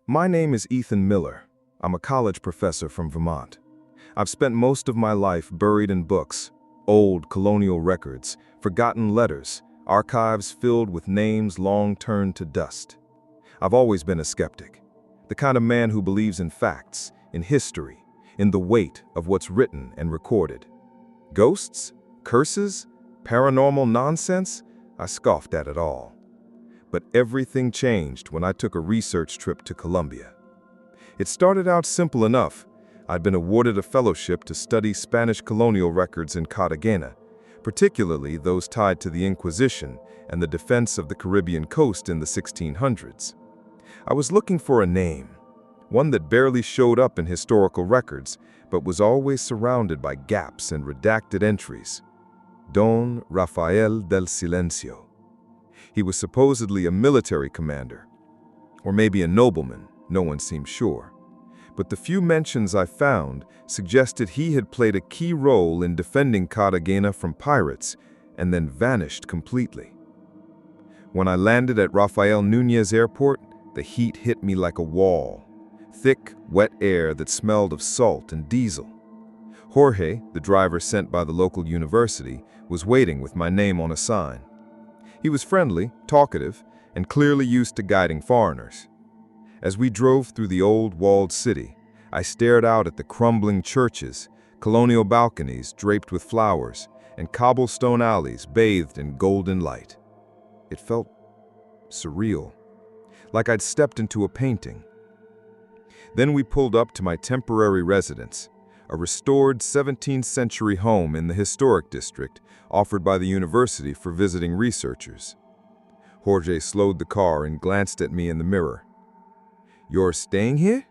My name is Ethan Miller. I'm a college professor from Vermont. I've spent most of my life buried in books, old colonial records, forgotten letters, archives filled with names long turned to dust. I've always been a skeptic, the kind of man who believes in facts, in history, in the weight of what's written and recorded. Ghosts? Curses? Paranormal nonsense? I scoffed at it all. But everything changed when I took a research trip to Colombia. It started out simple enough. I'd been awarded a fellowship to study Spanish colonial records in Cartagena, particularly those tied to the Inquisition and the defense of the Caribbean coast in the 1600s. I was looking for a name, one that barely showed up in historical records, but was always surrounded by gaps and redacted entries. Don Rafael del Silencio. He was supposedly a military commander, or maybe a nobleman, no one seemed sure. But the few mentions I found suggested he had played a key role in defending Cartagena from pirates and then vanished completely. When I landed at Rafael Núñez Airport, the heat hit me like a wall. Thick, wet air that smelled of salt and diesel. Jorge, the driver sent by the local university, was waiting with my name on a sign. He was friendly, talkative, and clearly used to guiding foreigners. As we drove through the old walled city, I stared out at the crumbling churches, colonial balconies draped with flowers, and cobblestone alleys bathed in golden light. It felt surreal, like I'd stepped into a painting. Then we pulled up to my temporary residence, a restored 17th century home in the historic district offered by the university for visiting researchers. Jorge slowed the car and glanced at me in the mirror. "You're staying here?"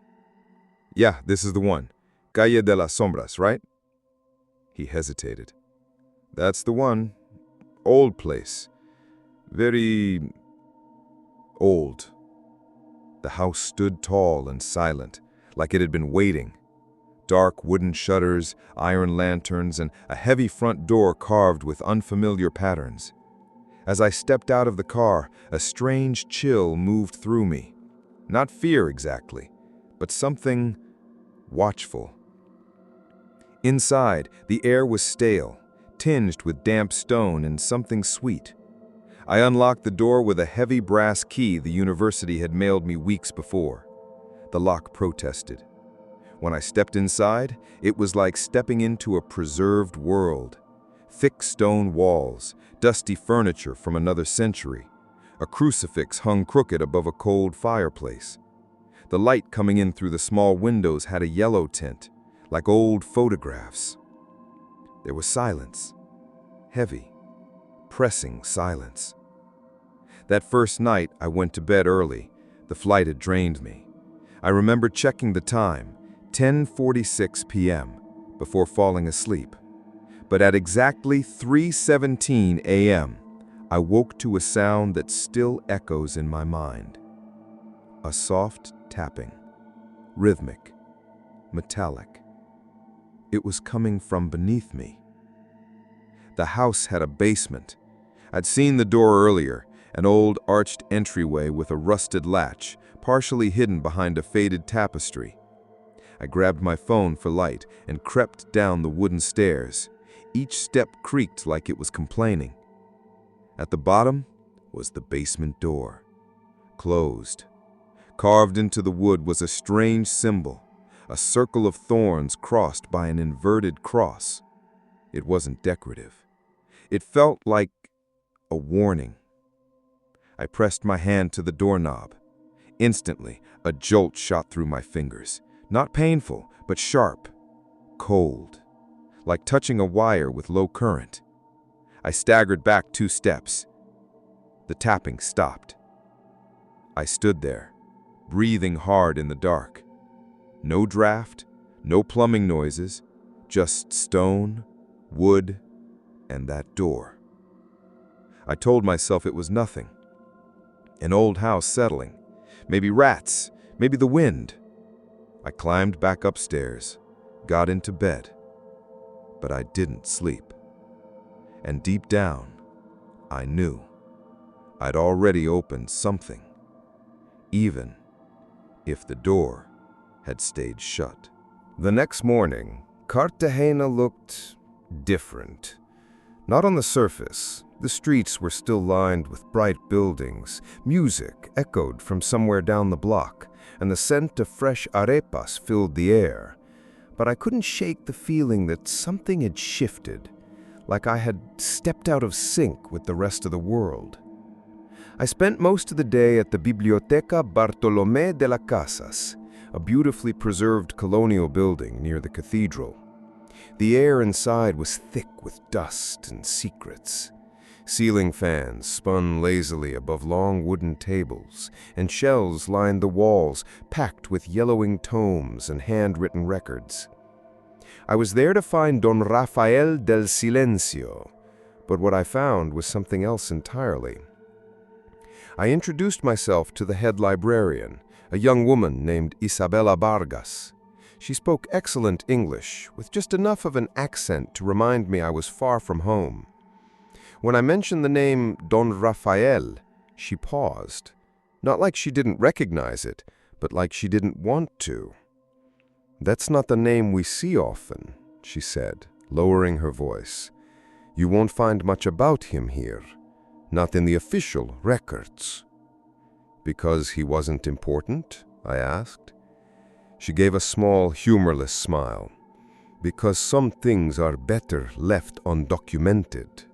"Yeah, this is the one. Calle de las Sombras, right?" He hesitated. "That's the one. Old place. Very old." The house stood tall and silent, like it had been waiting. Dark wooden shutters, iron lanterns, and a heavy front door carved with unfamiliar patterns. As I stepped out of the car, a strange chill moved through me. Not fear exactly, but something watchful. Inside, the air was stale, tinged with damp stone and something sweet. I unlocked the door with a heavy brass key the university had mailed me weeks before. The lock protested. When I stepped inside, it was like stepping into a preserved world. Thick stone walls, dusty furniture from another century. A crucifix hung crooked above a cold fireplace. The light coming in through the small windows had a yellow tint, like old photographs. There was silence. Heavy, pressing silence. That first night, I went to bed early. The flight had drained me. I remember checking the time, 10:46 p.m., before falling asleep. But at exactly 3:17 a.m., I woke to a sound that still echoes in my mind. A soft tapping, rhythmic, metallic. It was coming from beneath me. The house had a basement. I'd seen the door earlier, an old arched entryway with a rusted latch, partially hidden behind a faded tapestry. I grabbed my phone for light and crept down the wooden stairs. Each step creaked like it was complaining. At the bottom was the basement door, closed. Carved into the wood was a strange symbol, a circle of thorns crossed by an inverted cross. It wasn't decorative. It felt like a warning. I pressed my hand to the doorknob. Instantly, a jolt shot through my fingers. Not painful, but sharp, cold, like touching a wire with low current. I staggered back 2 steps. The tapping stopped. I stood there, breathing hard in the dark. No draft, no plumbing noises, just stone, wood, and that door. I told myself it was nothing. An old house settling. Maybe rats, maybe the wind. I climbed back upstairs, got into bed. But I didn't sleep. And deep down, I knew I'd already opened something, even if the door had stayed shut. The next morning, Cartagena looked different. Not on the surface. The streets were still lined with bright buildings, music echoed from somewhere down the block, and the scent of fresh arepas filled the air. But I couldn't shake the feeling that something had shifted, like I had stepped out of sync with the rest of the world. I spent most of the day at the Biblioteca Bartolomé de las Casas, a beautifully preserved colonial building near the cathedral. The air inside was thick with dust and secrets. Ceiling fans spun lazily above long wooden tables, and shelves lined the walls, packed with yellowing tomes and handwritten records. I was there to find Don Rafael del Silencio, but what I found was something else entirely. I introduced myself to the head librarian, a young woman named Isabella Vargas. She spoke excellent English, with just enough of an accent to remind me I was far from home. When I mentioned the name Don Rafael, she paused. Not like she didn't recognize it, but like she didn't want to. "That's not the name we see often," she said, lowering her voice. "You won't find much about him here, not in the official records." "Because he wasn't important?" I asked. She gave a small, humorless smile. "Because some things are better left undocumented."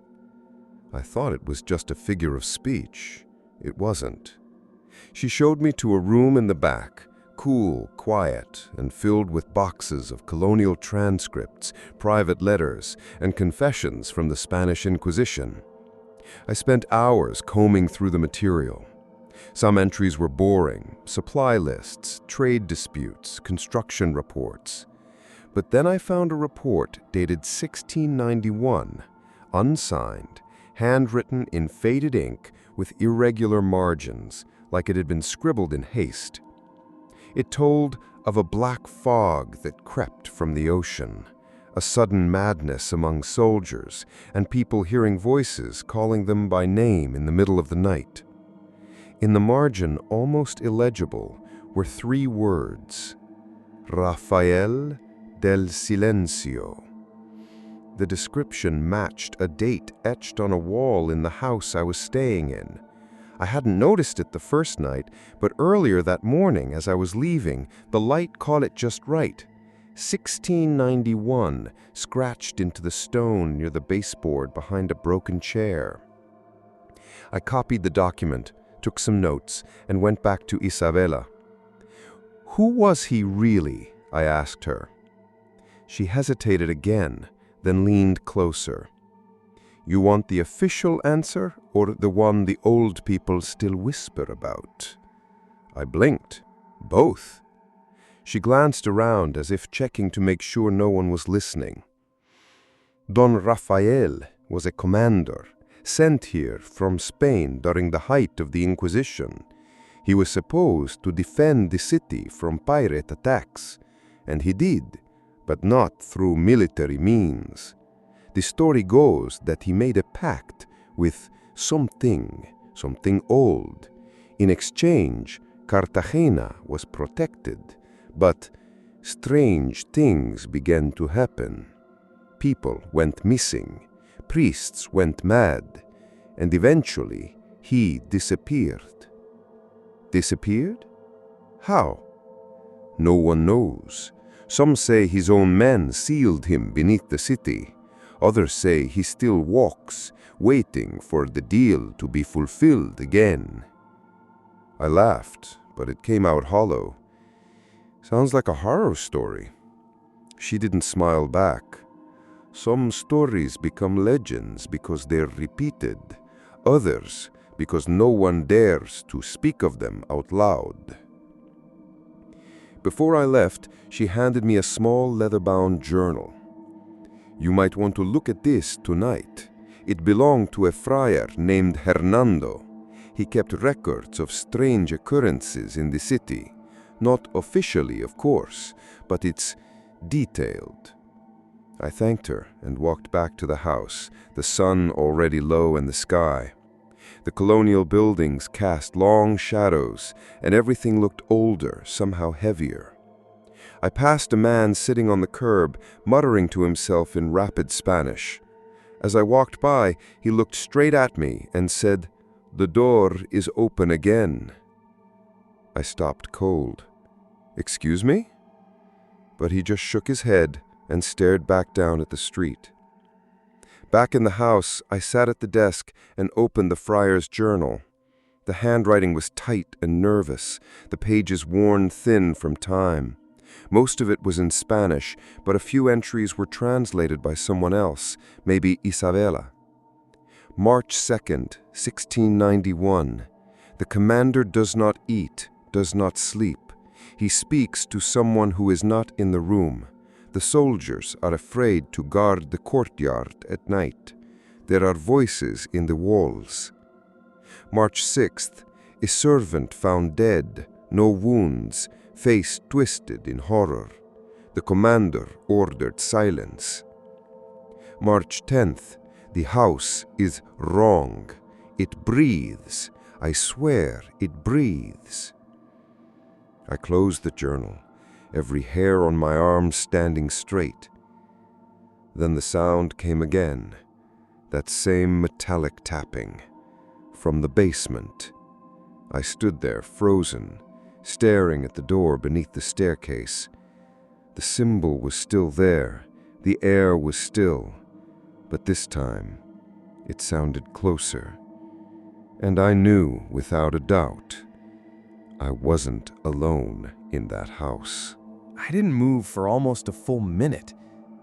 I thought it was just a figure of speech. It wasn't. She showed me to a room in the back, cool, quiet, and filled with boxes of colonial transcripts, private letters, and confessions from the Spanish Inquisition. I spent hours combing through the material. Some entries were boring: supply lists, trade disputes, construction reports. But then I found a report dated 1691, unsigned, handwritten in faded ink with irregular margins, like it had been scribbled in haste. It told of a black fog that crept from the ocean, a sudden madness among soldiers, and people hearing voices calling them by name in the middle of the night. In the margin, almost illegible, were 3 words: Rafael del Silencio. The description matched a date etched on a wall in the house I was staying in. I hadn't noticed it the first night, but earlier that morning as I was leaving, the light caught it just right. 1691, scratched into the stone near the baseboard behind a broken chair. I copied the document, took some notes, and went back to Isabella. "Who was he really?" I asked her. She hesitated again, then leaned closer. "You want the official answer, or the one the old people still whisper about?" I blinked. "Both." She glanced around as if checking to make sure no one was listening. "Don Rafael was a commander, sent here from Spain during the height of the Inquisition. He was supposed to defend the city from pirate attacks, and he did, but not through military means. The story goes that he made a pact with something old. In exchange, Cartagena was protected, but strange things began to happen. People went missing, priests went mad, and eventually he disappeared." "Disappeared? How?" "No one knows. Some say his own men sealed him beneath the city. Others say he still walks, waiting for the deal to be fulfilled again." I laughed, but it came out hollow. "Sounds like a horror story." She didn't smile back. "Some stories become legends because they're repeated. Others because no one dares to speak of them out loud." Before I left, she handed me a small leather-bound journal. "You might want to look at this tonight. It belonged to a friar named Hernando. He kept records of strange occurrences in the city. Not officially, of course, but it's detailed." I thanked her and walked back to the house, the sun already low in the sky. The colonial buildings cast long shadows, and everything looked older, somehow heavier. I passed a man sitting on the curb, muttering to himself in rapid Spanish. As I walked by, he looked straight at me and said, "The door is open again." I stopped cold. "Excuse me?" But he just shook his head and stared back down at the street. Back in the house, I sat at the desk and opened the friar's journal. The handwriting was tight and nervous, the pages worn thin from time. Most of it was in Spanish, but a few entries were translated by someone else, maybe Isabella. March 2nd, 1691. The commander does not eat, does not sleep. He speaks to someone who is not in the room. The soldiers are afraid to guard the courtyard at night. There are voices in the walls. March 6th. A servant found dead, no wounds, face twisted in horror. The commander ordered silence. March 10th. The house is wrong. It breathes. I swear it breathes. I closed the journal, every hair on my arm standing straight. Then the sound came again, that same metallic tapping, from the basement. I stood there, frozen, staring at the door beneath the staircase. The symbol was still there, the air was still, but this time it sounded closer. And I knew, without a doubt, I wasn't alone in that house. I didn't move for almost a full minute,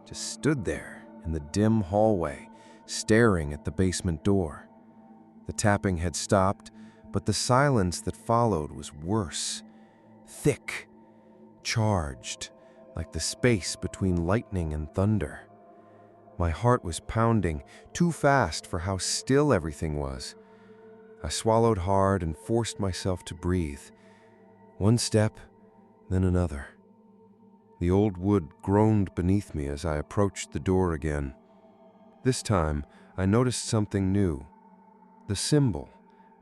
just stood there in the dim hallway, staring at the basement door. The tapping had stopped, but the silence that followed was worse. Thick, charged, like the space between lightning and thunder. My heart was pounding, too fast for how still everything was. I swallowed hard and forced myself to breathe. One step, then another. The old wood groaned beneath me as I approached the door again. This time, I noticed something new. The symbol,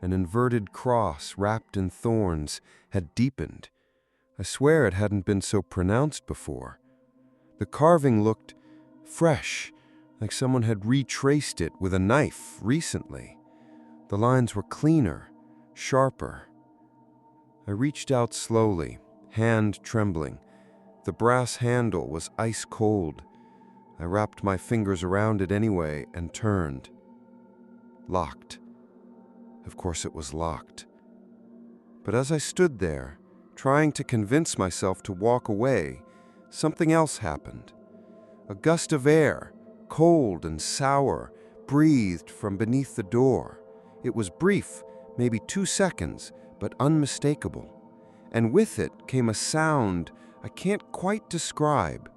an inverted cross wrapped in thorns, had deepened. I swear it hadn't been so pronounced before. The carving looked fresh, like someone had retraced it with a knife recently. The lines were cleaner, sharper. I reached out slowly, hand trembling. The brass handle was ice cold. I wrapped my fingers around it anyway and turned. Locked. Of course it was locked. But as I stood there, trying to convince myself to walk away, something else happened. A gust of air, cold and sour, breathed from beneath the door. It was brief, maybe 2 seconds, but unmistakable. And with it came a sound I can't quite describe.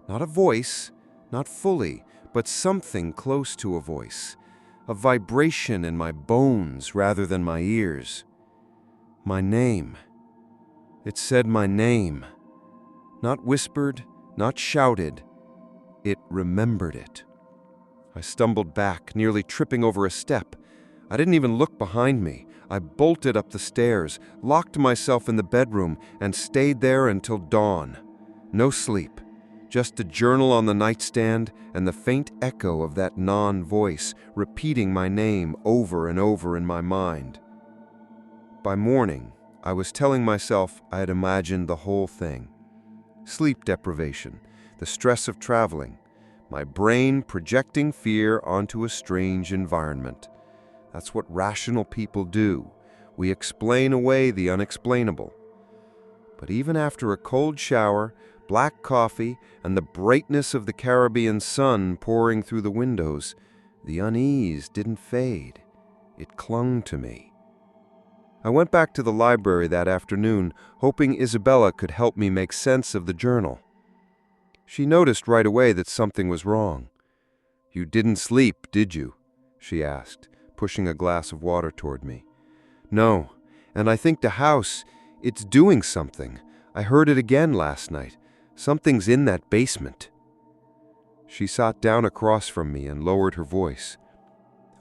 Not a voice, not fully, but something close to a voice. A vibration in my bones rather than my ears. My name. It said my name. Not whispered, not shouted. It remembered it. I stumbled back, nearly tripping over a step. I didn't even look behind me. I bolted up the stairs, locked myself in the bedroom, and stayed there until dawn. No sleep, just a journal on the nightstand and the faint echo of that non-voice repeating my name over and over in my mind. By morning, I was telling myself I had imagined the whole thing. Sleep deprivation, the stress of traveling, my brain projecting fear onto a strange environment. That's what rational people do. We explain away the unexplainable. But even after a cold shower, black coffee, and the brightness of the Caribbean sun pouring through the windows, the unease didn't fade. It clung to me. I went back to the library that afternoon, hoping Isabella could help me make sense of the journal. She noticed right away that something was wrong. "You didn't sleep, did you?" she asked, pushing a glass of water toward me. "No, and I think the house, it's doing something. I heard it again last night. Something's in that basement." She sat down across from me and lowered her voice.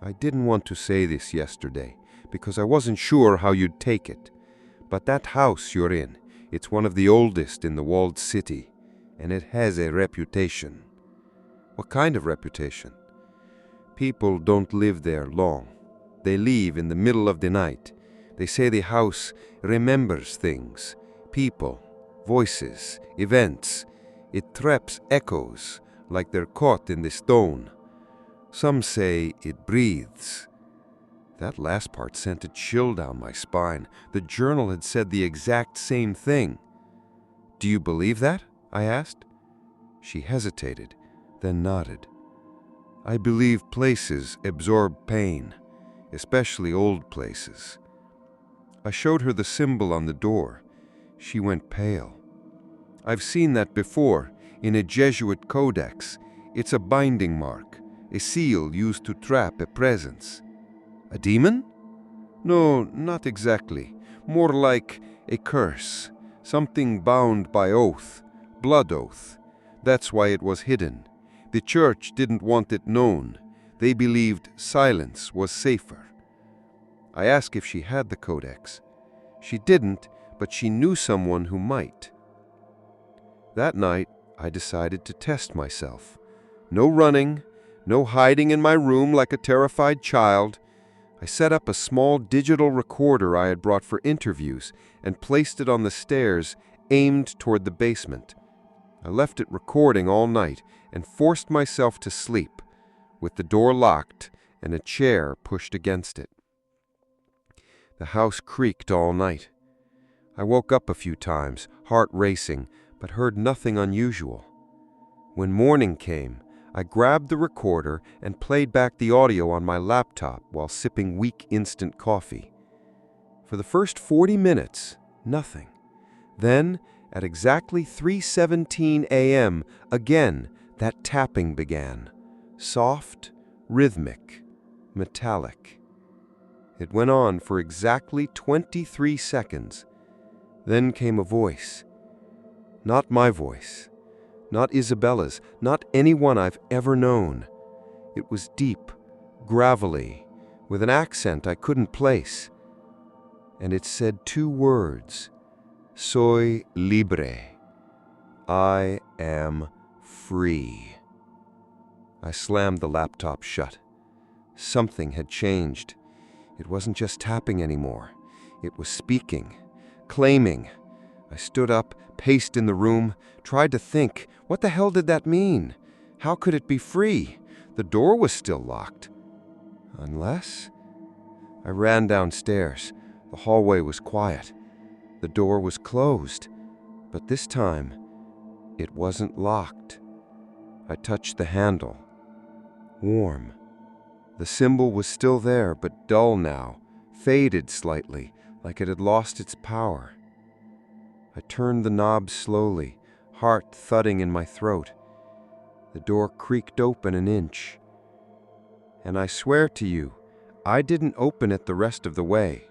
"I didn't want to say this yesterday, because I wasn't sure how you'd take it. But that house you're in, it's one of the oldest in the walled city, and it has a reputation." "What kind of reputation?" "People don't live there long. They leave in the middle of the night. They say the house remembers things, people, voices, events. It traps echoes, like they're caught in the stone. Some say it breathes." That last part sent a chill down my spine. The journal had said the exact same thing. "Do you believe that?" I asked. She hesitated, then nodded. "I believe places absorb pain, especially old places." I showed her the symbol on the door. She went pale. "I've seen that before, in a Jesuit codex. It's a binding mark, a seal used to trap a presence." "A demon?" "No, not exactly. More like a curse, something bound by oath, blood oath. That's why it was hidden. The church didn't want it known. They believed silence was safer." I asked if she had the codex. She didn't, but she knew someone who might. That night, I decided to test myself. No running, no hiding in my room like a terrified child. I set up a small digital recorder I had brought for interviews and placed it on the stairs aimed toward the basement. I left it recording all night and forced myself to sleep, with the door locked and a chair pushed against it. The house creaked all night. I woke up a few times, heart racing, but heard nothing unusual. When morning came, I grabbed the recorder and played back the audio on my laptop while sipping weak instant coffee. For the first 40 minutes, nothing. Then, at exactly 3:17 a.m., again, that tapping began. Soft, rhythmic, metallic. It went on for exactly 23 seconds. Then came a voice. Not my voice. Not Isabella's, not anyone I've ever known. It was deep, gravelly, with an accent I couldn't place. And it said 2 words. Soy libre. I am free. I slammed the laptop shut. Something had changed. It wasn't just tapping anymore. It was speaking, claiming. I stood up, paced in the room, tried to think, what the hell did that mean? How could it be free? The door was still locked. Unless? I ran downstairs. The hallway was quiet. The door was closed. But this time, it wasn't locked. I touched the handle. Warm. The symbol was still there, but dull now, faded slightly, like it had lost its power. I turned the knob slowly, heart thudding in my throat. The door creaked open an inch. And I swear to you, I didn't open it the rest of the way.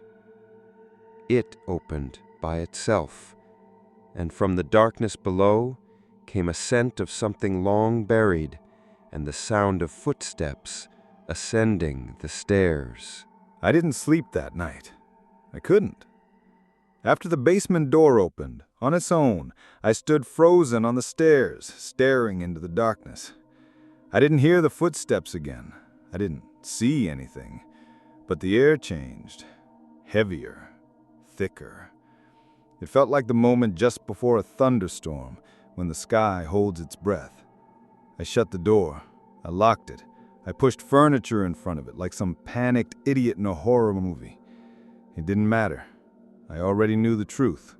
It opened by itself, and from the darkness below came a scent of something long buried and the sound of footsteps ascending the stairs. I didn't sleep that night. I couldn't. After the basement door opened, on its own, I stood frozen on the stairs, staring into the darkness. I didn't hear the footsteps again. I didn't see anything. But the air changed. Heavier. Thicker. It felt like the moment just before a thunderstorm, when the sky holds its breath. I shut the door. I locked it. I pushed furniture in front of it like some panicked idiot in a horror movie. It didn't matter. I already knew the truth.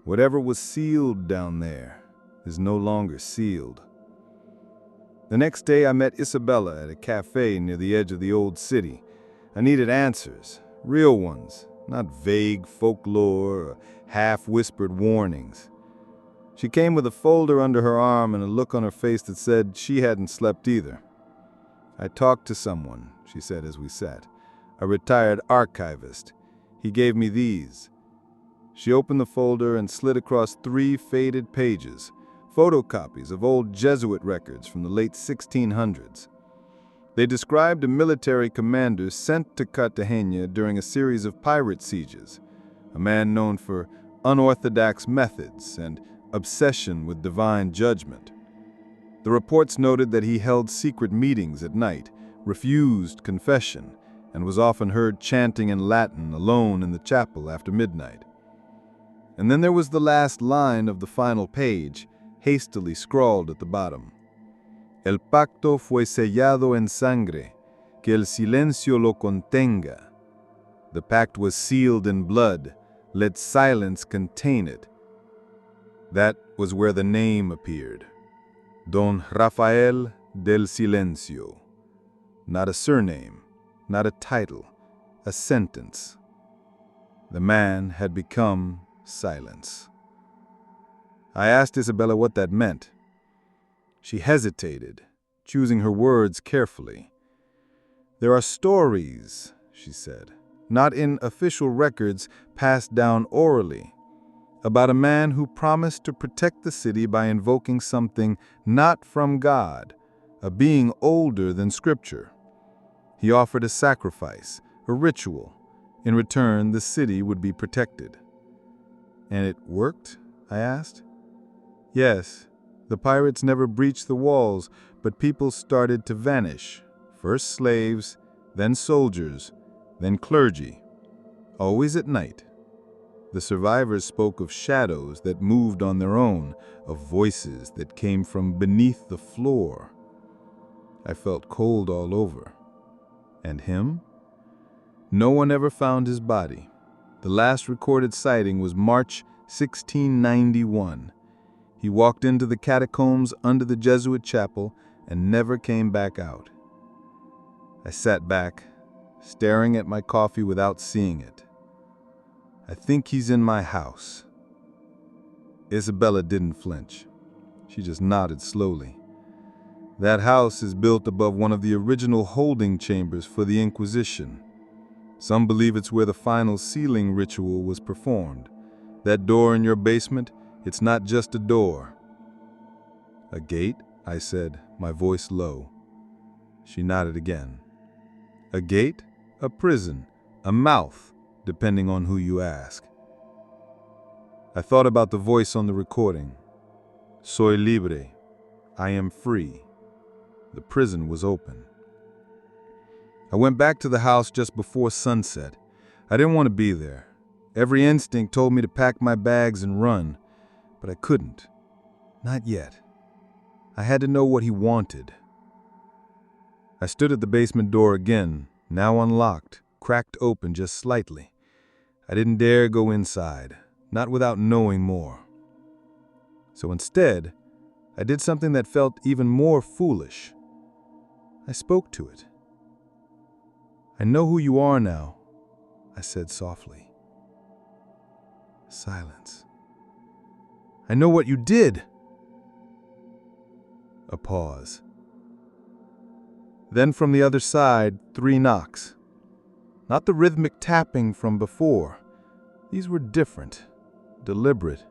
Whatever was sealed down there is no longer sealed. The next day I met Isabella at a cafe near the edge of the old city. I needed answers, real ones, not vague folklore or half-whispered warnings. She came with a folder under her arm and a look on her face that said she hadn't slept either. I talked to someone, she said as we sat, a retired archivist. He gave me these. She opened the folder and slid across 3 faded pages, photocopies of old Jesuit records from the late 1600s. They described a military commander sent to Cartagena during a series of pirate sieges, a man known for unorthodox methods and obsession with divine judgment. The reports noted that he held secret meetings at night, refused confession, and was often heard chanting in Latin alone in the chapel after midnight. And then there was the last line of the final page, hastily scrawled at the bottom. El pacto fue sellado en sangre, que el silencio lo contenga. The pact was sealed in blood, let silence contain it. That was where the name appeared. Don Rafael del Silencio. Not a surname, not a title, a sentence. The man had become silence. I asked Isabella what that meant. She hesitated, choosing her words carefully. There are stories, she said, not in official records passed down orally, about a man who promised to protect the city by invoking something not from God, a being older than Scripture. He offered a sacrifice, a ritual. In return, the city would be protected. And it worked? I asked. Yes, the pirates never breached the walls, but people started to vanish. First slaves, then soldiers, then clergy. Always at night. The survivors spoke of shadows that moved on their own, of voices that came from beneath the floor. I felt cold all over. And him? No one ever found his body. The last recorded sighting was March 1691. He walked into the catacombs under the Jesuit chapel and never came back out. I sat back, staring at my coffee without seeing it. I think he's in my house. Isabella didn't flinch. She just nodded slowly. That house is built above one of the original holding chambers for the Inquisition. Some believe it's where the final sealing ritual was performed. That door in your basement, it's not just a door. A gate? I said, my voice low. She nodded again. A gate, a prison, a mouth, depending on who you ask. I thought about the voice on the recording. Soy libre. I am free. The prison was open. I went back to the house just before sunset. I didn't want to be there. Every instinct told me to pack my bags and run, but I couldn't. Not yet. I had to know what he wanted. I stood at the basement door again, now unlocked, cracked open just slightly. I didn't dare go inside, not without knowing more. So instead, I did something that felt even more foolish. I spoke to it. I know who you are now, I said softly. Silence. I know what you did. A pause. Then from the other side, 3 knocks. Not the rhythmic tapping from before. These were different, deliberate,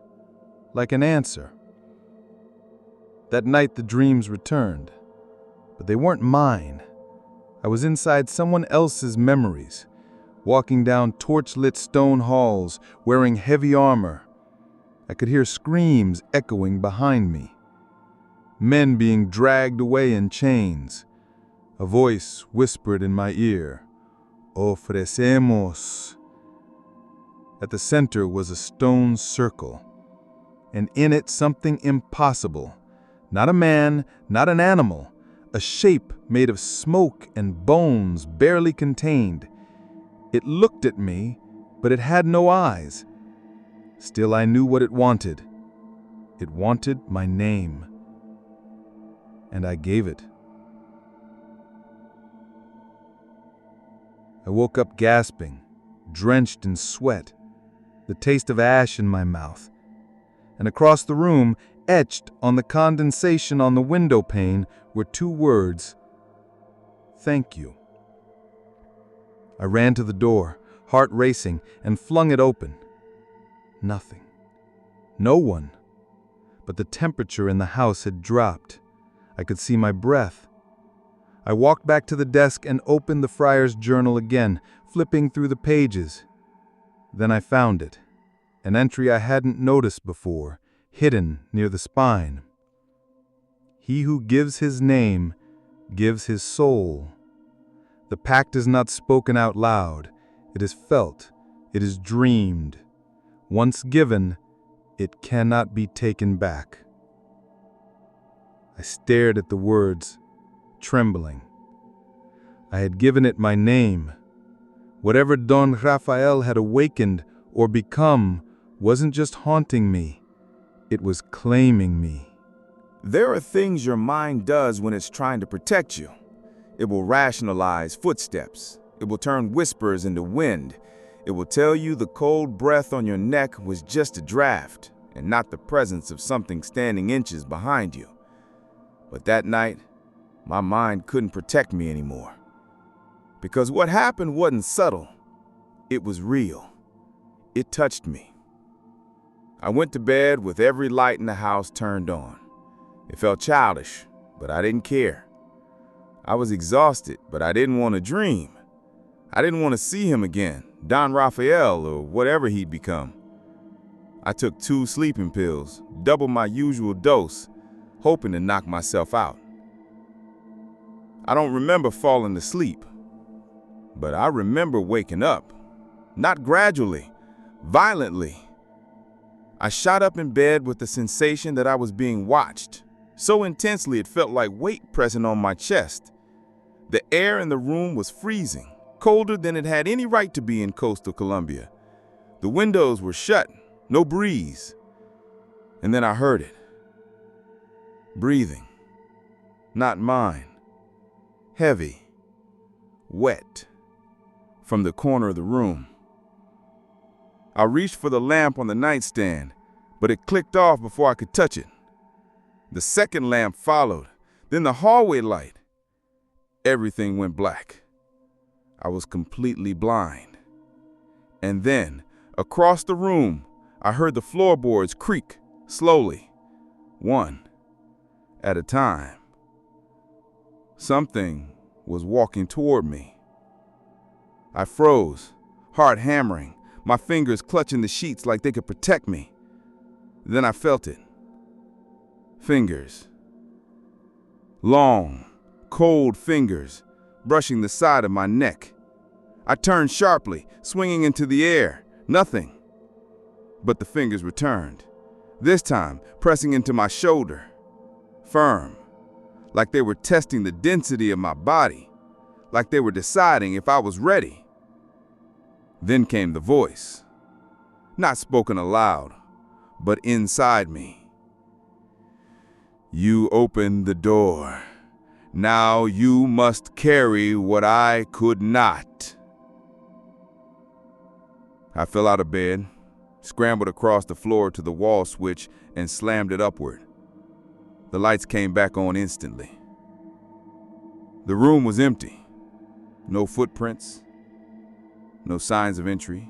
like an answer. That night the dreams returned, but they weren't mine. I was inside someone else's memories, walking down torch-lit stone halls, wearing heavy armor. I could hear screams echoing behind me. Men being dragged away in chains. A voice whispered in my ear, "Ofrecemos." At the center was a stone circle, and in it something impossible. Not a man, not an animal, a shape made of smoke and bones barely contained. It looked at me, but it had no eyes. Still, I knew what it wanted. It wanted my name. And I gave it. I woke up gasping, drenched in sweat, the taste of ash in my mouth. And across the room, etched on the condensation on the window pane, were 2 words, "Thank you." I ran to the door, heart racing, and flung it open. Nothing. No one. But the temperature in the house had dropped. I could see my breath. I walked back to the desk and opened the friar's journal again, flipping through the pages. Then I found it, an entry I hadn't noticed before, hidden near the spine. He who gives his name gives his soul. The pact is not spoken out loud. It is felt. It is dreamed. Once given, it cannot be taken back. I stared at the words, trembling. I had given it my name. Whatever Don Rafael had awakened or become wasn't just haunting me. It was claiming me. There are things your mind does when it's trying to protect you. It will rationalize footsteps. It will turn whispers into wind. It will tell you the cold breath on your neck was just a draft and not the presence of something standing inches behind you. But that night, my mind couldn't protect me anymore. Because what happened wasn't subtle. It was real. It touched me. I went to bed with every light in the house turned on. It felt childish, but I didn't care. I was exhausted, but I didn't want to dream. I didn't want to see him again, Don Rafael or whatever he'd become. I took 2 sleeping pills, double my usual dose, hoping to knock myself out. I don't remember falling asleep, but I remember waking up, not gradually, violently. I shot up in bed with the sensation that I was being watched. So intensely it felt like weight pressing on my chest. The air in the room was freezing, colder than it had any right to be in coastal Colombia. The windows were shut, no breeze. And then I heard it. Breathing. Not mine. Heavy. Wet. From the corner of the room. I reached for the lamp on the nightstand, but it clicked off before I could touch it. The second lamp followed, then the hallway light. Everything went black. I was completely blind. And then, across the room, I heard the floorboards creak slowly, one at a time. Something was walking toward me. I froze, heart hammering, my fingers clutching the sheets like they could protect me. Then I felt it. Fingers. Long, cold fingers brushing the side of my neck. I turned sharply, swinging into the air. Nothing. But the fingers returned, this time pressing into my shoulder. Firm, like they were testing the density of my body, like they were deciding if I was ready. Then came the voice, not spoken aloud, but inside me. You opened the door. Now you must carry what I could not. I fell out of bed, scrambled across the floor to the wall switch, and slammed it upward. The lights came back on instantly. The room was empty. No footprints, no signs of entry.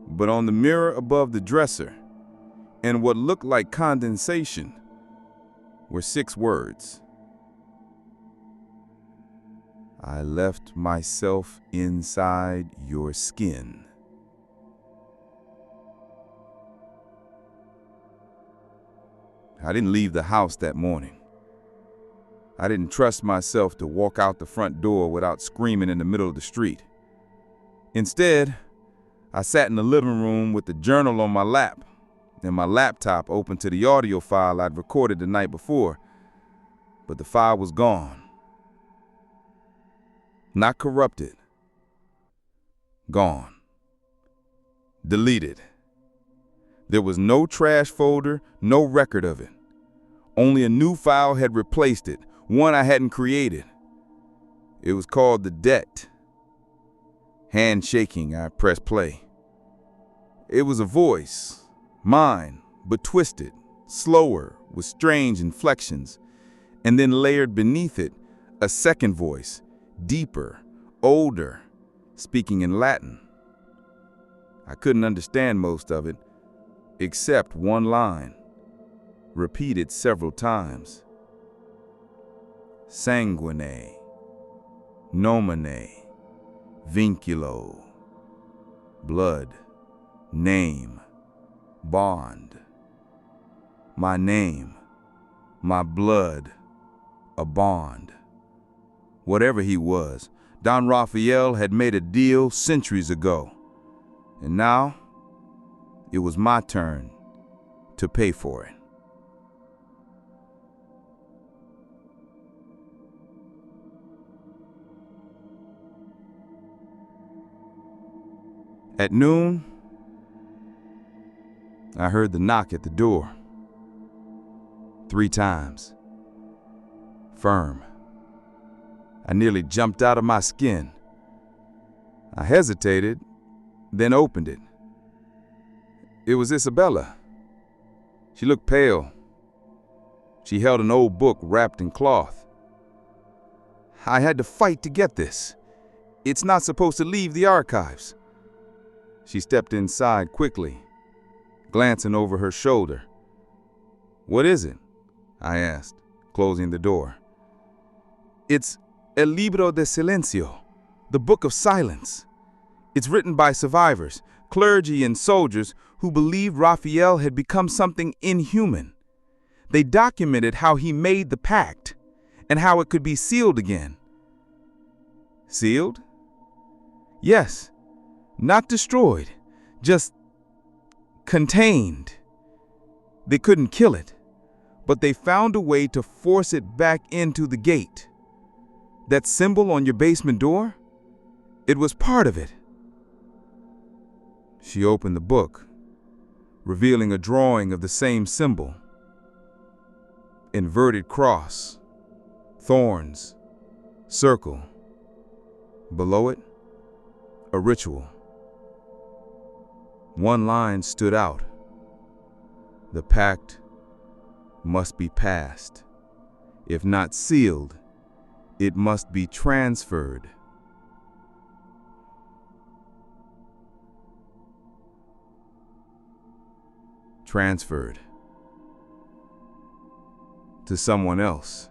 But on the mirror above the dresser, and what looked like condensation, were 6 words. I left myself inside your skin. I didn't leave the house that morning. I didn't trust myself to walk out the front door without screaming in the middle of the street. Instead, I sat in the living room with the journal on my lap and my laptop open to the audio file I'd recorded the night before, but the file was gone. Not corrupted. Gone. Deleted. There was no trash folder, no record of it. Only a new file had replaced it, one I hadn't created. It was called The Debt. Hand shaking, I pressed play. It was a voice, mine, but twisted, slower, with strange inflections, and then layered beneath it, a second voice, deeper, older, speaking in Latin. I couldn't understand most of it, except one line, repeated several times. sanguine, nomine, vinculo, blood, name, bond. My name, my blood, a bond. Whatever he was, Don Raphael had made a deal centuries ago. And now, it was my turn to pay for it. At noon, I heard the knock at the door. 3 times. Firm. I nearly jumped out of my skin. I hesitated, then opened it. It was Isabella. She looked pale. She held an old book wrapped in cloth. I had to fight to get this. It's not supposed to leave the archives. She stepped inside quickly, glancing over her shoulder. "What is it?" I asked, closing the door. "It's El Libro de Silencio, the Book of Silence. It's written by survivors, clergy and soldiers who believed Raphael had become something inhuman. They documented how he made the pact and how it could be sealed again." "Sealed?" "Yes. Not destroyed, just contained. They couldn't kill it, but they found a way to force it back into the gate. That symbol on your basement door, it was part of it." She opened the book, revealing a drawing of the same symbol. Inverted cross, thorns, circle. Below it, a ritual. One line stood out. The pact must be passed. If not sealed, it must be transferred. Transferred to someone else.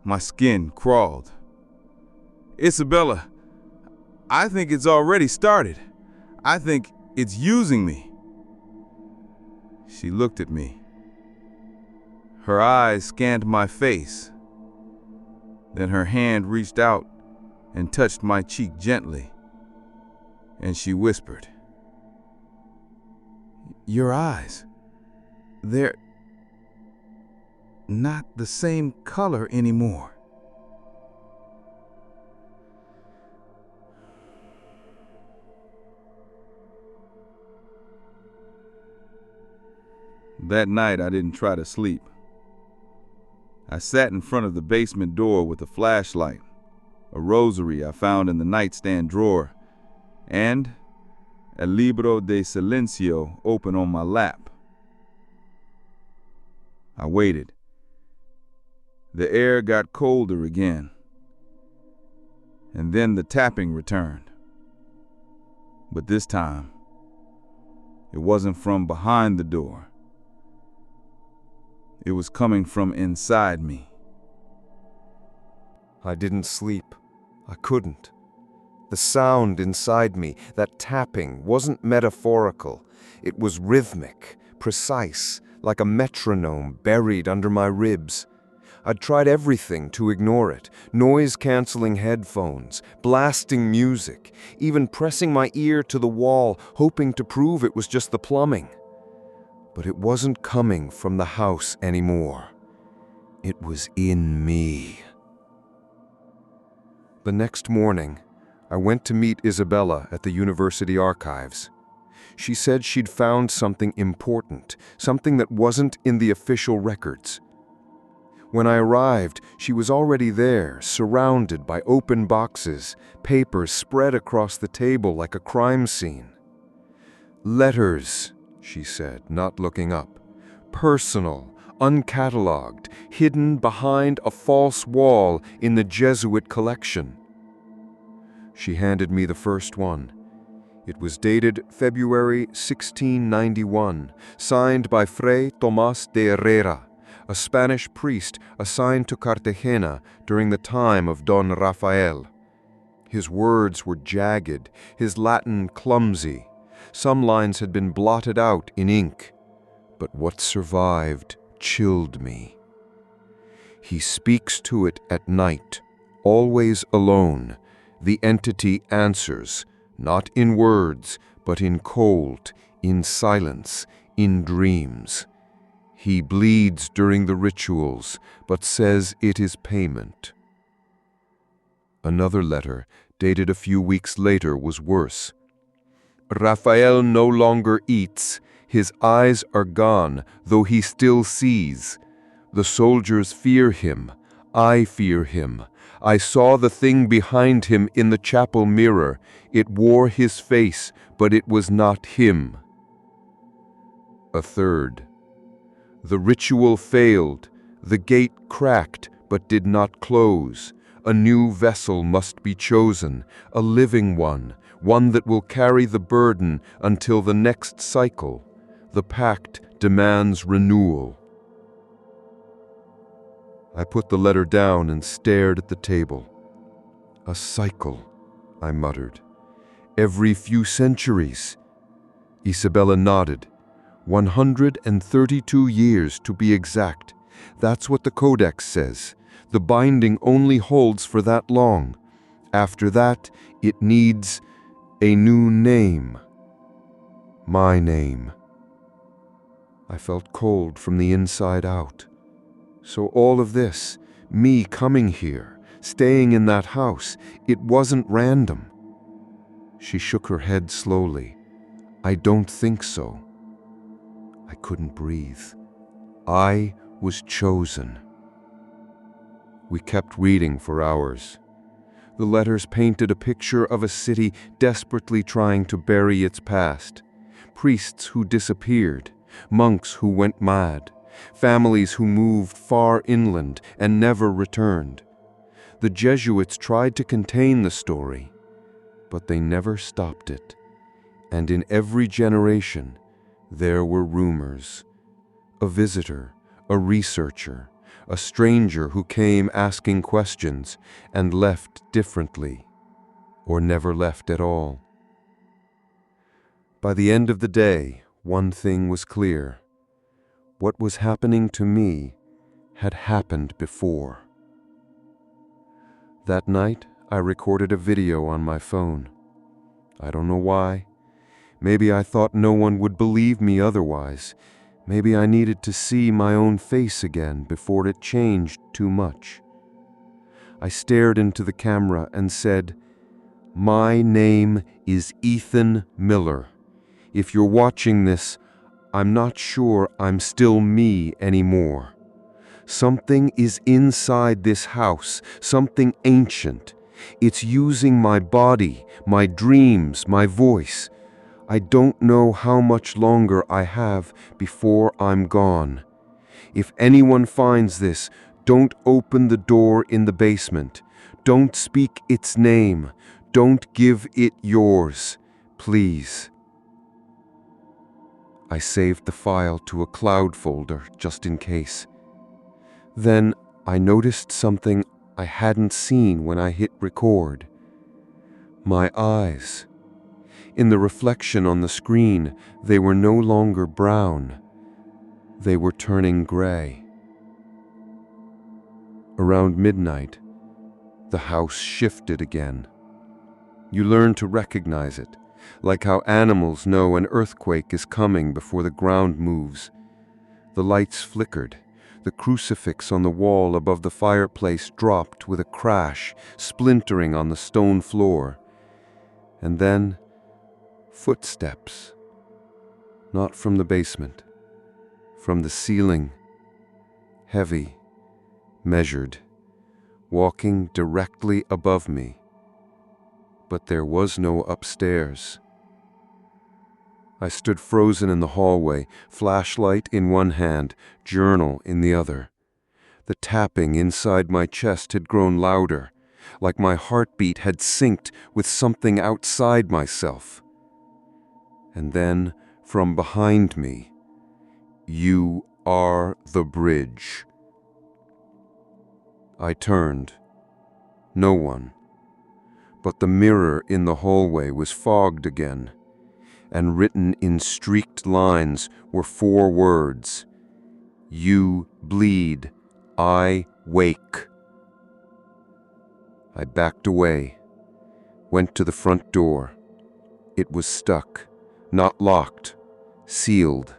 My skin crawled. "Isabella, I think it's already started. I think it's using me." She looked at me. Her eyes scanned my face. Then her hand reached out and touched my cheek gently. And she whispered, "Your eyes, they're not the same color anymore." That night, I didn't try to sleep. I sat in front of the basement door with a flashlight, a rosary I found in the nightstand drawer, and El Libro de Silencio open on my lap. I waited. The air got colder again, and then the tapping returned. But this time, it wasn't from behind the door. It was coming from inside me. I didn't sleep. I couldn't. The sound inside me, that tapping, wasn't metaphorical. It was rhythmic, precise, like a metronome buried under my ribs. I'd tried everything to ignore it. Noise-canceling headphones, blasting music, even pressing my ear to the wall, hoping to prove it was just the plumbing. But it wasn't coming from the house anymore. It was in me. The next morning, I went to meet Isabella at the university archives. She said she'd found something important, something that wasn't in the official records. When I arrived, she was already there, surrounded by open boxes, papers spread across the table like a crime scene. "Letters," she said, not looking up. "Personal, uncatalogued, hidden behind a false wall in the Jesuit collection." She handed me the first one. It was dated February 1691, signed by Fray Tomás de Herrera, a Spanish priest assigned to Cartagena during the time of Don Rafael. His words were jagged, his Latin clumsy. Some lines had been blotted out in ink, but what survived chilled me. He speaks to it at night, always alone. The entity answers, not in words, but in cold, in silence, in dreams. He bleeds during the rituals, but says it is payment. Another letter, dated a few weeks later, was worse. Raphael no longer eats. His eyes are gone, though he still sees. The soldiers fear him. I fear him. I saw the thing behind him in the chapel mirror. It wore his face, but it was not him. A third. The ritual failed. The gate cracked, but did not close. A new vessel must be chosen, a living one that will carry the burden until the next cycle. The pact demands renewal. I put the letter down and stared at the table. A cycle, I muttered. Every few centuries. Isabella nodded. 132 years to be exact. That's what the Codex says. The binding only holds for that long. After that, it needs a new name. My name. I felt cold from the inside out. So all of this, me coming here, staying in that house, it wasn't random. She shook her head slowly. I don't think so. I couldn't breathe. I was chosen. We kept reading for hours. The letters painted a picture of a city desperately trying to bury its past. Priests who disappeared, monks who went mad, families who moved far inland and never returned. The Jesuits tried to contain the story, but they never stopped it. And in every generation, there were rumors. A visitor, a researcher, a stranger who came asking questions and left differently, or never left at all. By the end of the day, one thing was clear. What was happening to me had happened before. That night, I recorded a video on my phone. I don't know why. Maybe I thought no one would believe me otherwise. Maybe I needed to see my own face again before it changed too much. I stared into the camera and said, "My name is Ethan Miller. If you're watching this, I'm not sure I'm still me anymore. Something is inside this house, something ancient. It's using my body, my dreams, my voice. I don't know how much longer I have before I'm gone. If anyone finds this, don't open the door in the basement. Don't speak its name. Don't give it yours. Please." I saved the file to a cloud folder just in case. Then I noticed something I hadn't seen when I hit record. My eyes. In the reflection on the screen, they were no longer brown. They were turning gray. Around midnight, the house shifted again. You learn to recognize it, like how animals know an earthquake is coming before the ground moves. The lights flickered. The crucifix on the wall above the fireplace dropped with a crash, splintering on the stone floor. And then, footsteps. Not from the basement. From the ceiling. Heavy, measured, walking directly above me. But there was no upstairs. I stood frozen in the hallway, flashlight in one hand, journal in the other. The tapping inside my chest had grown louder, like my heartbeat had synced with something outside myself. And then, from behind me, you are the bridge. I turned. No one. But the mirror in the hallway was fogged again, and written in streaked lines were 4 words. You bleed, I wake. I backed away, went to the front door. It was stuck, not locked, sealed,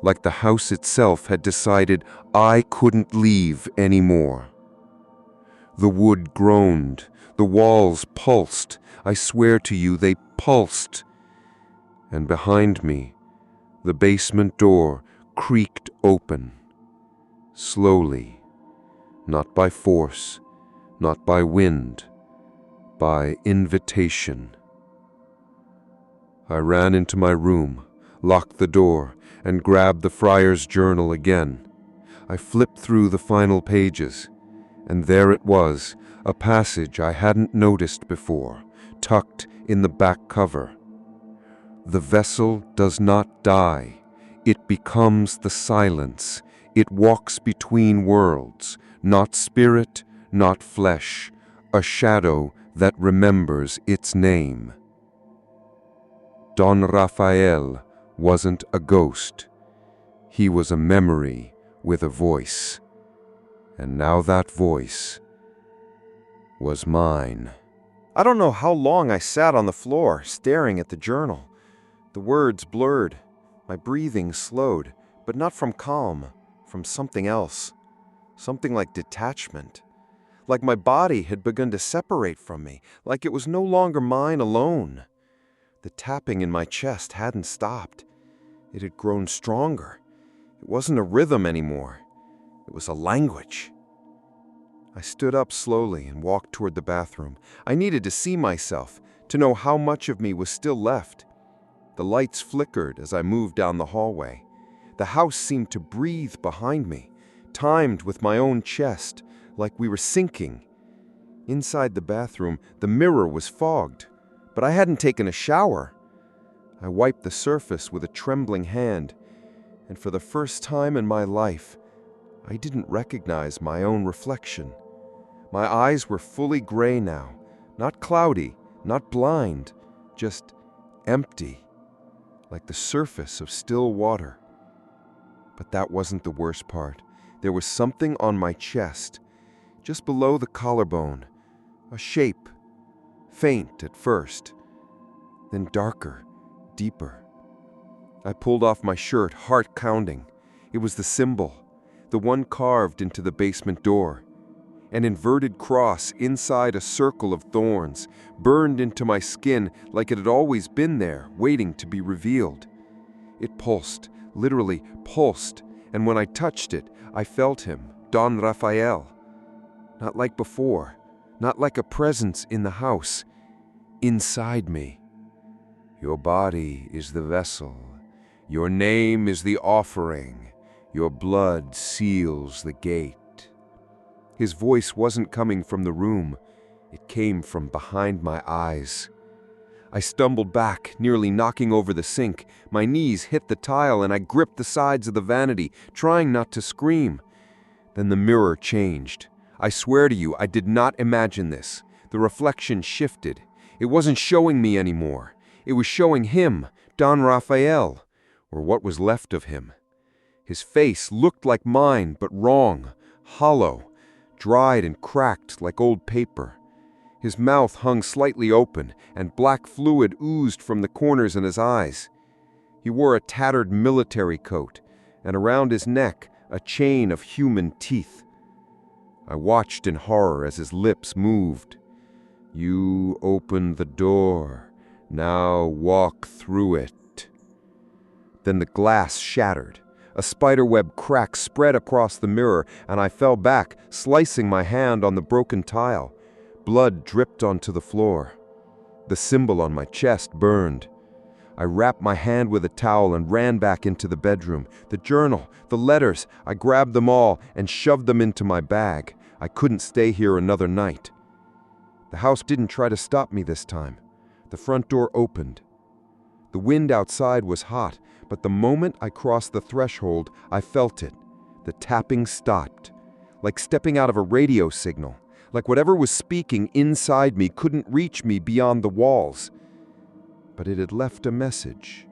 like the house itself had decided I couldn't leave anymore. The wood groaned, the walls pulsed. I swear to you, they pulsed. And behind me, the basement door creaked open. Slowly, not by force, not by wind, by invitation. I ran into my room, locked the door, and grabbed the friar's journal again. I flipped through the final pages, and there it was, a passage I hadn't noticed before, tucked in the back cover. The vessel does not die. It becomes the silence. It walks between worlds, not spirit, not flesh, a shadow that remembers its name. Don Rafael wasn't a ghost. He was a memory with a voice. And now that voice was mine. I don't know how long I sat on the floor, staring at the journal. The words blurred, my breathing slowed, but not from calm, from something else. Something like detachment. Like my body had begun to separate from me, like it was no longer mine alone. The tapping in my chest hadn't stopped. It had grown stronger. It wasn't a rhythm anymore. It was a language. I stood up slowly and walked toward the bathroom. I needed to see myself, to know how much of me was still left. The lights flickered as I moved down the hallway. The house seemed to breathe behind me, timed with my own chest, like we were sinking. Inside the bathroom, the mirror was fogged, but I hadn't taken a shower. I wiped the surface with a trembling hand, and for the first time in my life, I didn't recognize my own reflection. My eyes were fully gray now, not cloudy, not blind, just empty, like the surface of still water. But that wasn't the worst part. There was something on my chest, just below the collarbone, a shape, faint at first, then darker, deeper. I pulled off my shirt, heart pounding. It was the symbol, the one carved into the basement door. An inverted cross inside a circle of thorns, burned into my skin like it had always been there, waiting to be revealed. It pulsed, literally pulsed, and when I touched it, I felt him, Don Rafael. Not like before, not like a presence in the house, inside me. Your body is the vessel. Your name is the offering. Your blood seals the gate. His voice wasn't coming from the room. It came from behind my eyes. I stumbled back, nearly knocking over the sink. My knees hit the tile and I gripped the sides of the vanity, trying not to scream. Then the mirror changed. I swear to you, I did not imagine this. The reflection shifted. It wasn't showing me anymore. It was showing him, Don Rafael, or what was left of him. His face looked like mine, but wrong, hollow, dried and cracked like old paper. His mouth hung slightly open, and black fluid oozed from the corners in his eyes. He wore a tattered military coat, and around his neck a chain of human teeth. I watched in horror as his lips moved. You opened the door. Now walk through it. Then the glass shattered. A spiderweb crack spread across the mirror, and I fell back, slicing my hand on the broken tile. Blood dripped onto the floor. The symbol on my chest burned. I wrapped my hand with a towel and ran back into the bedroom. The journal, the letters, I grabbed them all and shoved them into my bag. I couldn't stay here another night. The house didn't try to stop me this time. The front door opened. The wind outside was hot, but the moment I crossed the threshold, I felt it. The tapping stopped, like stepping out of a radio signal, like whatever was speaking inside me couldn't reach me beyond the walls. But it had left a message.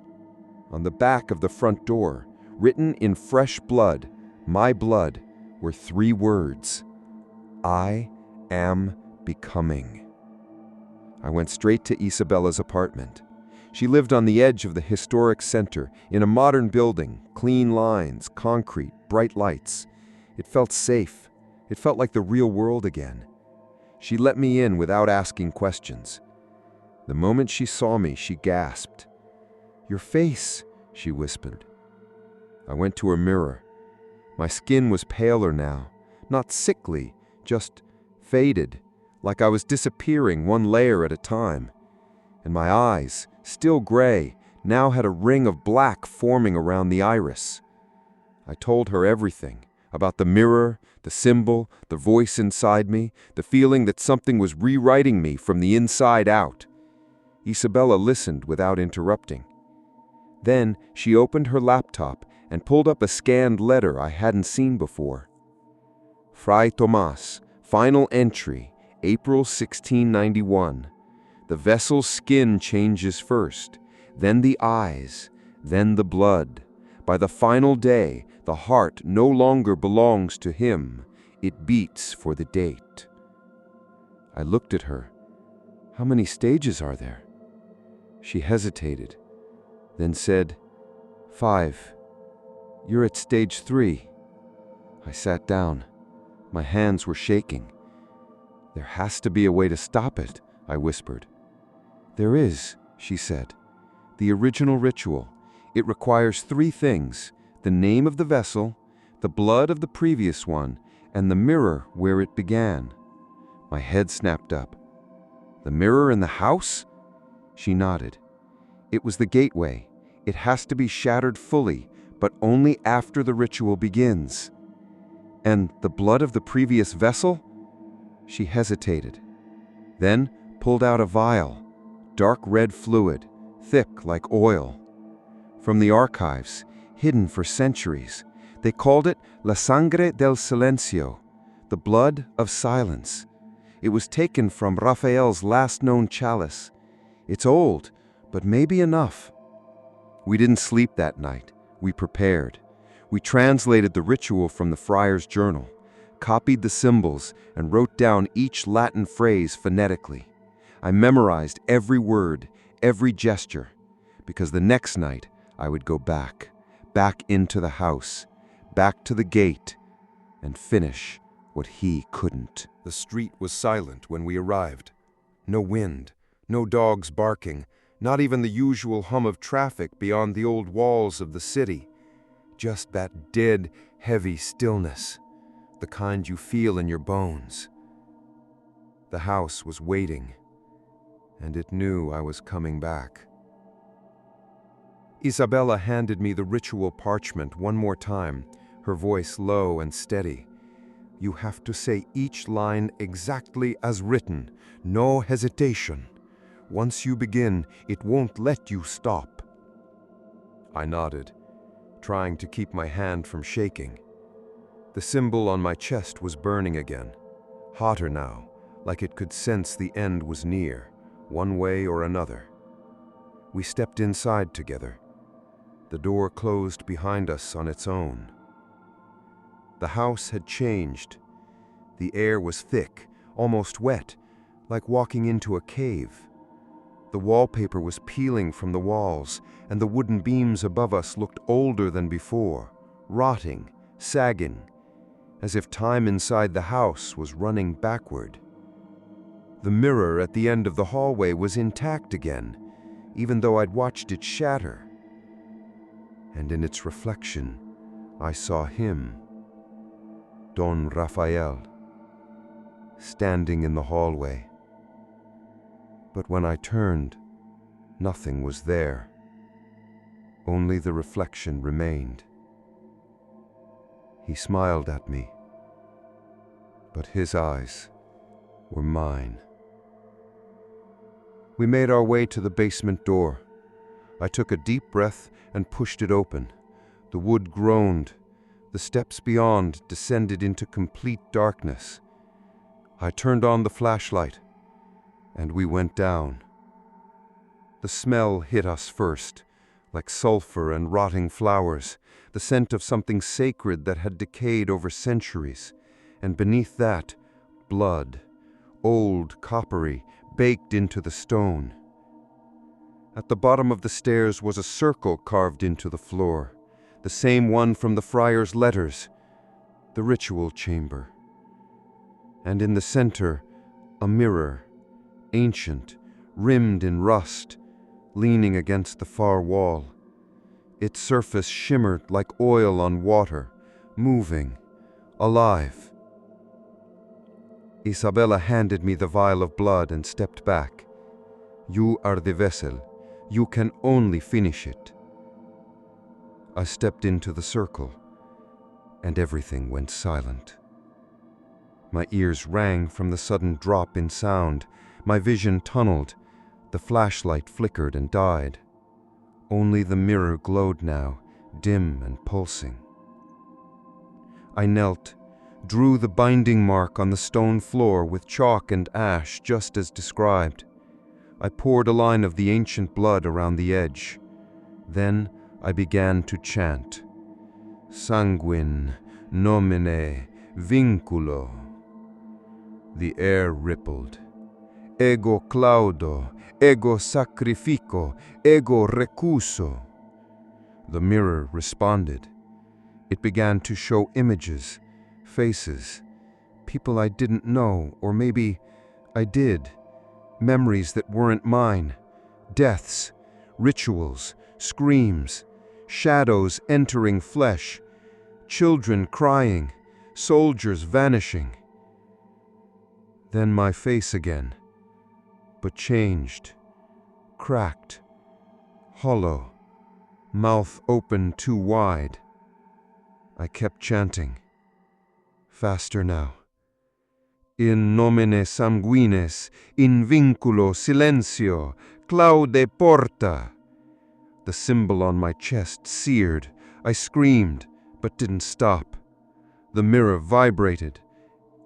On the back of the front door, written in fresh blood, my blood, were 3 words: I am becoming. I went straight to Isabella's apartment. She lived on the edge of the historic center, in a modern building, clean lines, concrete, bright lights. It felt safe. It felt like the real world again. She let me in without asking questions. The moment she saw me, she gasped. "Your face," she whispered. I went to her mirror. My skin was paler now, not sickly, just faded, like I was disappearing one layer at a time. And my eyes, still gray, now had a ring of black forming around the iris. I told her everything, about the mirror, the symbol, the voice inside me, the feeling that something was rewriting me from the inside out. Isabella listened without interrupting. Then she opened her laptop and pulled up a scanned letter I hadn't seen before. Fray Tomás, final entry, April 1691. The vessel's skin changes first, then the eyes, then the blood. By the final day, the heart no longer belongs to him. It beats for the date. I looked at her. How many stages are there? She hesitated, then said, 5. You're at stage 3. I sat down. My hands were shaking. There has to be a way to stop it, I whispered. There is, she said. The original ritual. It requires 3 things: the name of the vessel, the blood of the previous one, and the mirror where it began. My head snapped up. The mirror in the house? She nodded. It was the gateway. It has to be shattered fully, but only after the ritual begins. And the blood of the previous vessel? She hesitated, then pulled out a vial, dark red fluid, thick like oil. From the archives, hidden for centuries, they called it La Sangre del Silencio, the blood of silence. It was taken from Raphael's last known chalice. It's old, but maybe enough. We didn't sleep that night. We prepared. We translated the ritual from the friar's journal, copied the symbols, and wrote down each Latin phrase phonetically. I memorized every word, every gesture, because the next night I would go back into the house, back to the gate, and finish what he couldn't. The street was silent when we arrived. No wind, no dogs barking, not even the usual hum of traffic beyond the old walls of the city. Just that dead, heavy stillness, the kind you feel in your bones. The house was waiting, and it knew I was coming back. Isabella handed me the ritual parchment one more time, her voice low and steady. You have to say each line exactly as written, no hesitation. Once you begin, it won't let you stop. I nodded, trying to keep my hand from shaking. The symbol on my chest was burning again, hotter now, like it could sense the end was near, one way or another. We stepped inside together. The door closed behind us on its own. The house had changed. The air was thick, almost wet, like walking into a cave. The wallpaper was peeling from the walls, and the wooden beams above us looked older than before, rotting, sagging, as if time inside the house was running backward. The mirror at the end of the hallway was intact again, even though I'd watched it shatter. And in its reflection, I saw him, Don Rafael, standing in the hallway. But when I turned, nothing was there. Only the reflection remained. He smiled at me, but his eyes were mine. We made our way to the basement door. I took a deep breath and pushed it open. The wood groaned. The steps beyond descended into complete darkness. I turned on the flashlight, and we went down. The smell hit us first, like sulfur and rotting flowers, the scent of something sacred that had decayed over centuries, and beneath that, blood, old, coppery, baked into the stone. At the bottom of the stairs was a circle carved into the floor, the same one from the friar's letters, the ritual chamber. And in the center, a mirror, ancient, rimmed in rust, leaning against the far wall. Its surface shimmered like oil on water, moving, alive. Isabella handed me the vial of blood and stepped back. "You are the vessel. You can only finish it." I stepped into the circle, and everything went silent. My ears rang from the sudden drop in sound. My vision tunneled. The flashlight flickered and died. Only the mirror glowed now, dim and pulsing. I knelt, drew the binding mark on the stone floor with chalk and ash just as described. I poured a line of the ancient blood around the edge. Then I began to chant, "Sanguine, nomine, vinculo." The air rippled. "Ego claudo, ego sacrifico, ego recuso." The mirror responded. It began to show images, faces, people I didn't know, or maybe I did. Memories that weren't mine, deaths, rituals, screams, shadows entering flesh, children crying, soldiers vanishing. Then my face again, but changed, cracked, hollow, mouth open too wide. I kept chanting, faster now. "In nomine sanguinis, in vinculo silencio, claude porta." The symbol on my chest seared. I screamed, but didn't stop. The mirror vibrated,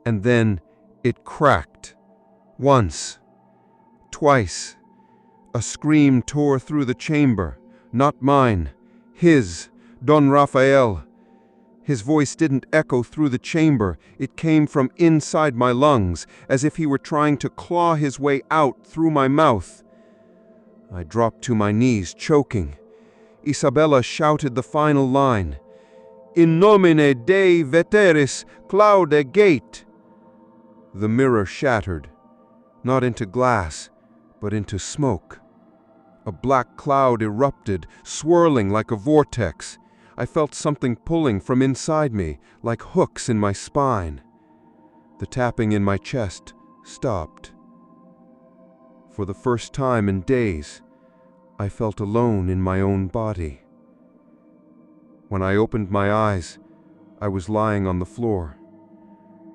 and then it cracked. Once, twice. A scream tore through the chamber. Not mine, his, Don Rafael. His voice didn't echo through the chamber. It came from inside my lungs, as if he were trying to claw his way out through my mouth. I dropped to my knees, choking. Isabella shouted the final line, "In nomine Dei veteris claude gate." The mirror shattered, not into glass, but into smoke. A black cloud erupted, swirling like a vortex. I felt something pulling from inside me, like hooks in my spine. The tapping in my chest stopped. For the first time in days, I felt alone in my own body. When I opened my eyes, I was lying on the floor.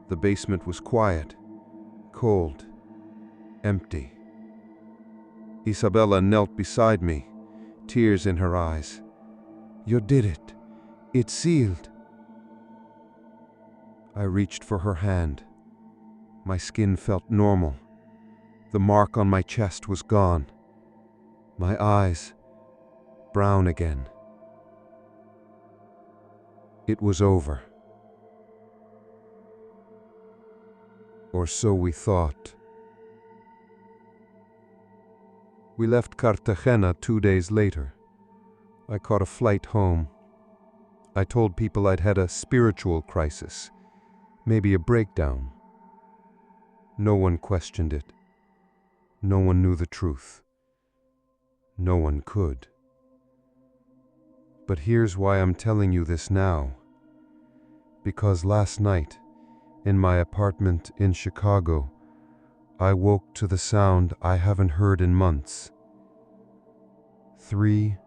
The basement was quiet, cold, empty. Isabella knelt beside me, tears in her eyes. "You did it. It's sealed." I reached for her hand. My skin felt normal. The mark on my chest was gone. My eyes, brown again. It was over. Or so we thought. We left Cartagena 2 days later. I caught a flight home. I told people I'd had a spiritual crisis, maybe a breakdown. No one questioned it. No one knew the truth. No one could. But here's why I'm telling you this now. Because last night, in my apartment in Chicago, I woke to the sound I haven't heard in months. 3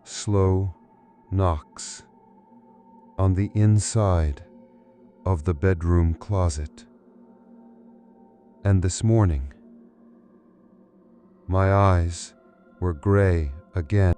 slow knocks on the inside of the bedroom closet. And this morning, my eyes were gray again.